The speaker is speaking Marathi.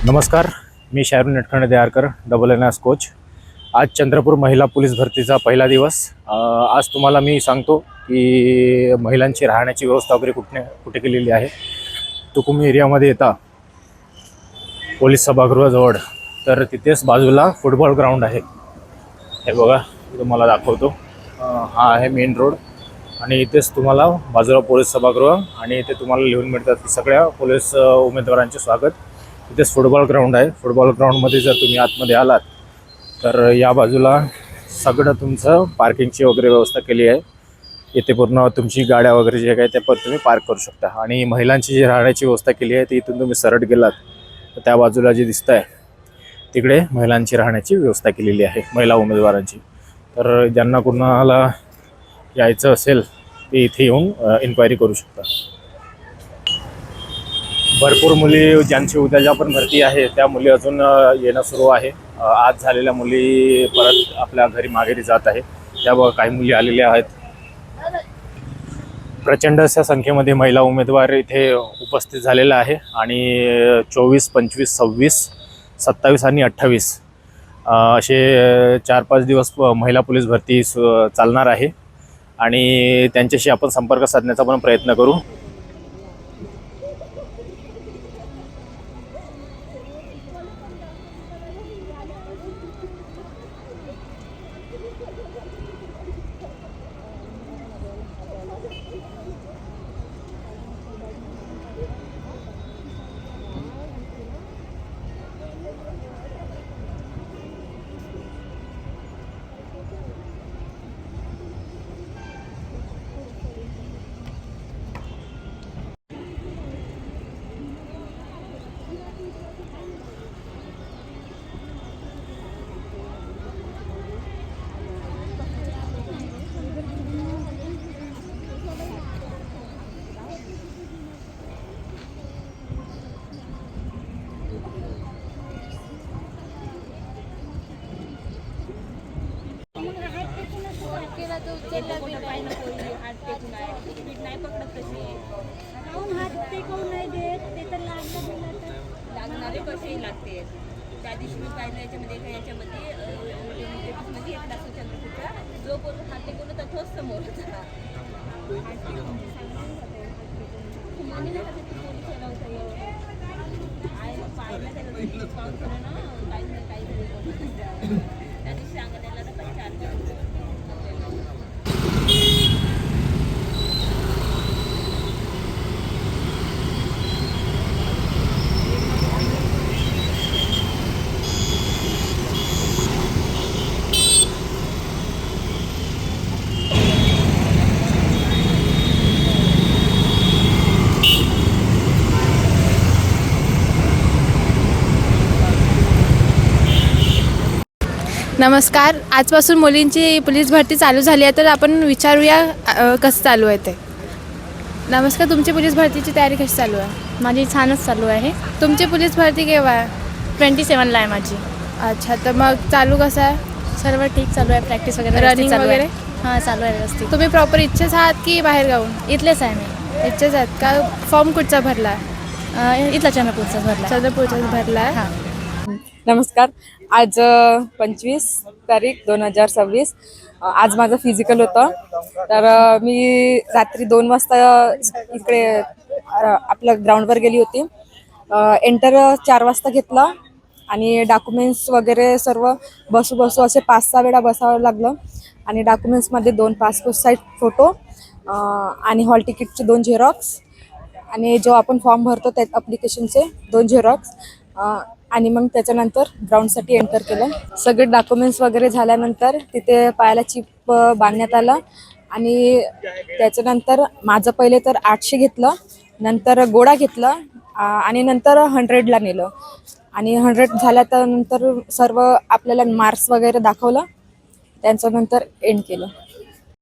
नमस्कार, मी शाहरुख नटखंडे देहारकर, NS कोच. आज चंद्रपूर महिला पोलीस भरतीचा पहिला दिवस. आज तुम्हाला मी सांगतो की महिलांची राहण्याची व्यवस्था वगैरे कुठे केलेली आहे. तुकुमी एरियामध्ये येता पोलीस सभागृहाजवळ, तर तिथेच बाजूला फुटबॉल ग्राउंड आहे. हे बघा, तुम्हाला दाखवतो. हा आहे मेन रोड आणि इथेच तुम्हाला बाजूला पोलीस सभागृह आणि इथे तुम्हाला लिहून मिळतात की सगळ्या पोलीस उमेदवारांचे स्वागत. इथेच फुटबॉल ग्राउंड आहे. फुटबॉल ग्राउंडमध्ये जर तुम्ही आतमध्ये आलात तर या बाजूला सगळं तुमचं पार्किंगची वगैरे व्यवस्था केली आहे. इथे पूर्ण तुमची गाड्या वगैरे जे काही ते पण तुम्ही पार्क करू शकता. आणि महिलांची जी राहण्याची व्यवस्था केली आहे ती इथून तुम्ही सरळ गेलात तर त्या बाजूला जे दिसत आहे तिकडे महिलांची राहण्याची व्यवस्था केलेली आहे, महिला उमेदवारांची. तर ज्यांना कुणाला यायचं असेल ते इथे येऊन इन्क्वायरी करू शकता. भरपूर मुली ज्यांची उद्या पण भरती आहे त्या मुली अजून येणं सुरू आहे. आज झालेल्या मुली परत आपल्या घरी माघारी जात आहे. त्या काही मुली आलेल्या आहेत. प्रचंड अशा संख्येमध्ये महिला उमेदवार इथे उपस्थित झालेला आहे. आणि 24, 25, 26, 27 आणि 28 असे 4-5 दिवस महिला पोलीस भरती चालणार आहे. आणि त्यांच्याशी आपण संपर्क साधण्याचा पण प्रयत्न करू. लागणारे कसे लागते त्या दिवशी मी पाहिलं याच्यामध्ये एक दाखव चंद्रपूरचा जो कोण हात ते कोण तथोच समोर पाहिलं काही त्या दिवशी सांगितलेला तर पण 4 दिवस. नमस्कार. आजपासून मुलींची पोलीस भरती चालू झाली आहे, तर आपण विचारूया कसं चालू आहे ते. नमस्कार, तुमची पोलीस भरतीची तयारी कशी चालू आहे? माझी छानच चालू आहे. तुमची पोलीस भरती केव्हा आहे? 27ला आहे माझी. अच्छा, तर मग चालू कसं आहे? सर्व ठीक चालू आहे. प्रॅक्टिस वगैरे रनिंग वगैरे? हां, चालू आहे व्यवस्थित. तुम्ही प्रॉपर इच्छेच आहात की बाहेर गाऊन? इथलेच आहे मी. इच्छेच आहात का? फॉर्म कुठचा भरला आहे? इथला चंद्रपूरचाच भरला. चंद्रपूरचाच भरला आहे. हां. नमस्कार. आज 25 तारीख 2026 आज माझं फिजिकल होतं. तर मी रात्री 2 वाजता इकडे आपल्या ग्राउंडवर गेली होती. एंटर 4 वाजता घेतला आणि डॉक्युमेंट्स वगैरे सर्व बसू असे 5-6 वेळा बसावं लागलं. आणि डॉक्युमेंट्समध्ये 2 पासपोर्ट साईज फोटो आणि हॉल तिकीटचे 2 झेरॉक्स आणि जो आपण फॉर्म भरतो त्या ॲप्लिकेशनचे 2 झेरॉक्स आणि मग त्याच्यानंतर ग्राउंडसाठी एंटर केलं. सगळे डॉक्युमेंट्स वगैरे झाल्यानंतर तिथे पायाला चिप बांधण्यात आलं. आणि त्याच्यानंतर माझं पहिले तर 800 घेतलं, नंतर गोळा घेतला आणि नंतर 100ला नेलं. आणि 100 झाल्यानंतर सर्व आपल्याला मार्क्स वगैरे दाखवलं. त्यांच्यानंतर एंड केलं.